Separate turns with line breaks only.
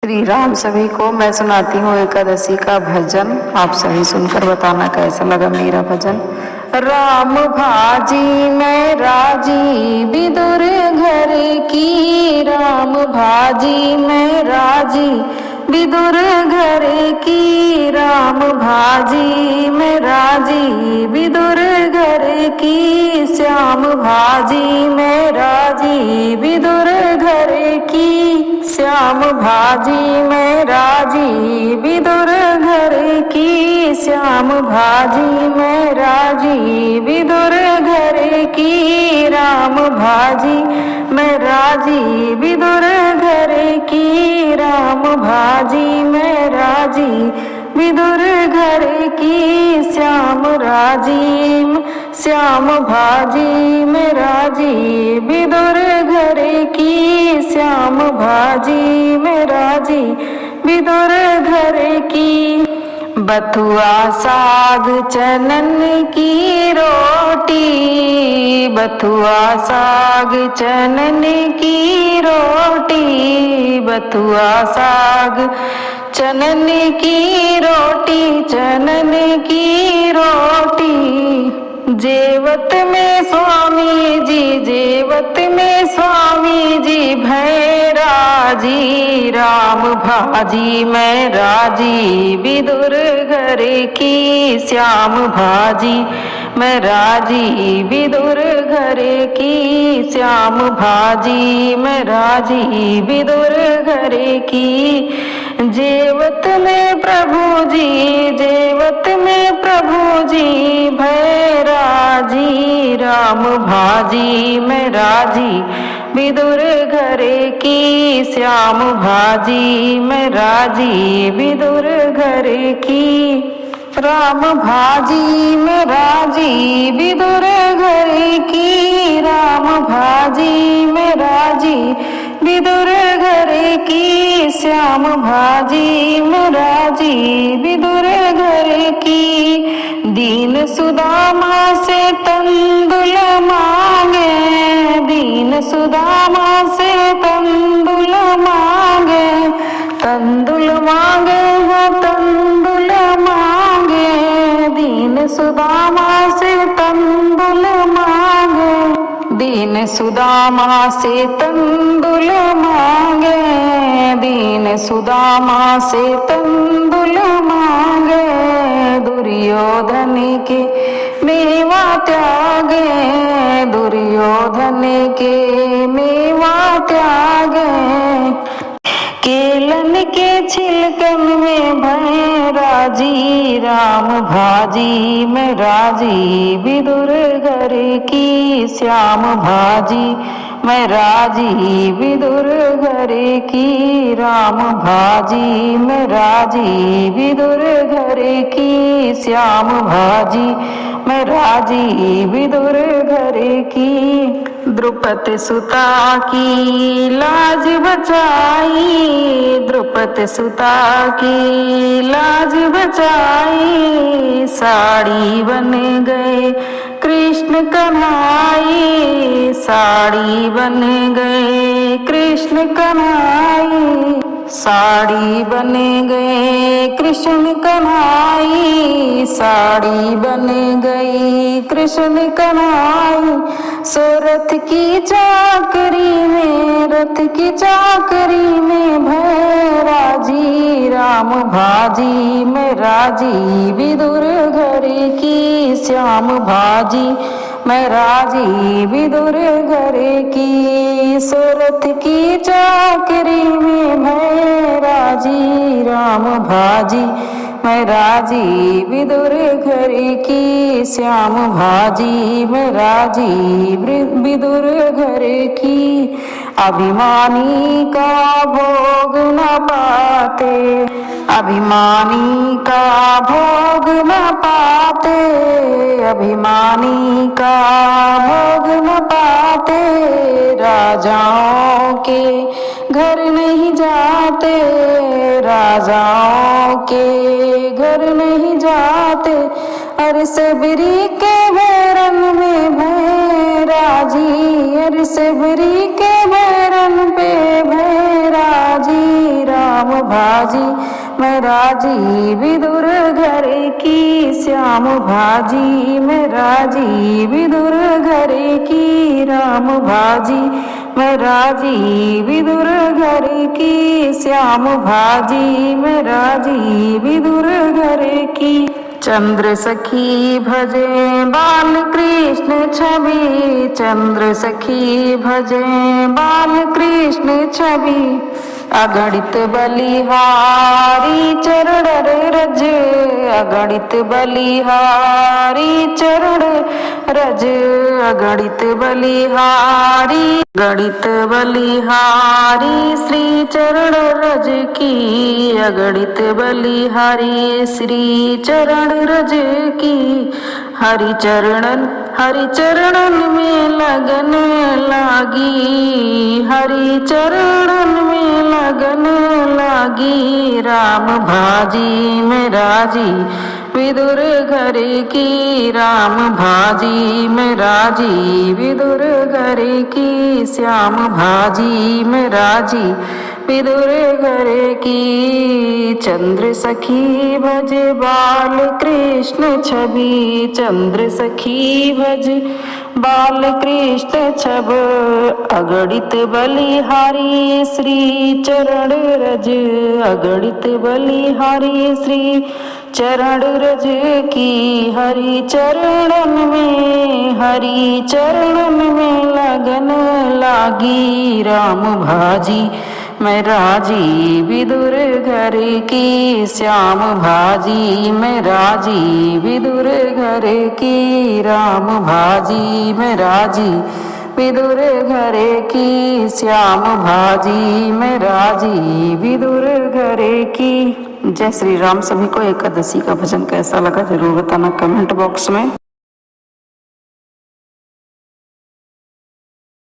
श्री राम सभी को। मैं सुनाती हूँ एकादशी का भजन, आप सभी सुनकर बताना कैसा लगा मेरा भजन। राम भाजी मैं राजी विदुर घर की, राम भाजी मैं राजी विदुर घर की, राम भाजी मैं राजी विदुर घर की, श्याम भाजी मैं राजी विदुर घर की, श्याम भाजी मैं राजी विदुर घर की, श्याम भाजी मैं राजी विदुर घर की, राम भाजी मैं राजी विदुर घर की, राम भाजी मैं राजी विदुर घर की, श्याम भाजी मैं राजी विदुर घर की, श्याम भाजी मैं राजी विदुर घर की। बथुआ साग चनन की रोटी, बथुआ साग चनन की रोटी, बथुआ साग चनन की रोटी, चनन की रोटी, जेवत में स्वामी जी, जेवत में स्वामी जी भैराजी, राम भाजी मैं राजी विदुर घर की, श्याम भाजी मैं राजी विदुर घर की, श्याम भाजी मैं राजी विदुर घर की, जेवत में प्रभु जी, जेवत में प्रभु जी भैराजी, राम भाजी मैं राजी विदुर घर की, श्याम भाजी मैं राजी विदुर घर की, राम भाजी मैं राजी विदुर घर की, राम भाजी मैं राजी विदुर घर की, श्याम भाजी मैं राजी विदुर घर की, दीन सुदामा से तंदुल मांगे, दीन सुदामा से तंदुल मांगे, तंदुल मांगे हो तंदुल मांगे, दीन सुदामा से तंदुल मांगे, दीन सुदामा से तंदुल मांगे, दीन सुदामा से तंदुल मांगे, दुर्योधन के मेवा त्यागे, दुर्योधन के मेवा त्यागे, केलन के छिलकन में भैराजी, राम भाजी मैं राजी विदुर घर की, श्याम भाजी मैं राजी विदुर घर की, राम भाजी मैं राजी विदुर घर की, श्याम भाजी मैं राजी विदुर घर की, द्रुपद सुता की लाज बचाई, द्रुपद सुता की लाज बचाई, साड़ी बन गए कृष्ण कन्हाई, साड़ी बन गए कृष्ण कन्हाई, साड़ी बन गए कृष्ण कन्हाई, साड़ी बन गई कृष्ण कन्हाई, सो रथ की चाकरी में, रथ की चाकरी में भैराजी, राम भाजी मैं राजी विदुर घर की, श्याम भाजी मैं राजी विदुर घर की, सो रथ की चाकरी में भैराजी, राम भाजी मैं राजी विदुर घर की, श्याम भाजी मैं राजी विदुर घर की, अभिमानी का भोग न पाते, अभिमानी का भोग न पाते, अभिमानी का भोग न पाते, राजाओं के घर नहीं जाते, राजाओं के घर नहीं जाते, अरे सबरी के भैरन में भैराजी, अरे सबरी के भैरन पे भैराजी, राम भाजी मैं राजी विदुर घर की श्याम भाजी मैं राजी विदुर घर की राम भाजी मैं राजी विदुर घर की श्याम भाजी मैं राजी विदुर घर की। चंद्र सखी भजे बाल कृष्ण छवि चंद्र सखी भजे बाल कृष्ण छवि अगणित बलिहारी चरण रज अगणित बलिहारी चरण रज अगणित बलिहारी गणित बलिहारी श्री चरण रज की अगणित बलिहारी श्री चरण रज की हरि चरणन में लगन लागी हरि चरणन में लगन लागी राम भाजी में राजी विदुर घर की राम भाजी में राजी विदुर घर की श्याम भाजी में राजी विदुर घर की। चंद्र सखी भज बाल कृष्ण छवि चंद्र सखी भज बाल कृष्ण छब अगणित बलिहारी श्री चरण रज अगणित बलिहारी श्री चरण रज की हरि चरणन में लगन लागी राम भाजी मैं राजी विदुर घर की श्याम भाजी मैं राजी विदुर घर की राम भाजी मैं राजी विदुर घर की श्याम भाजी मैं राजी विदुर घर की। जय श्री राम। सभी को एकादशी का भजन कैसा लगा जरूर बताना कमेंट बॉक्स में।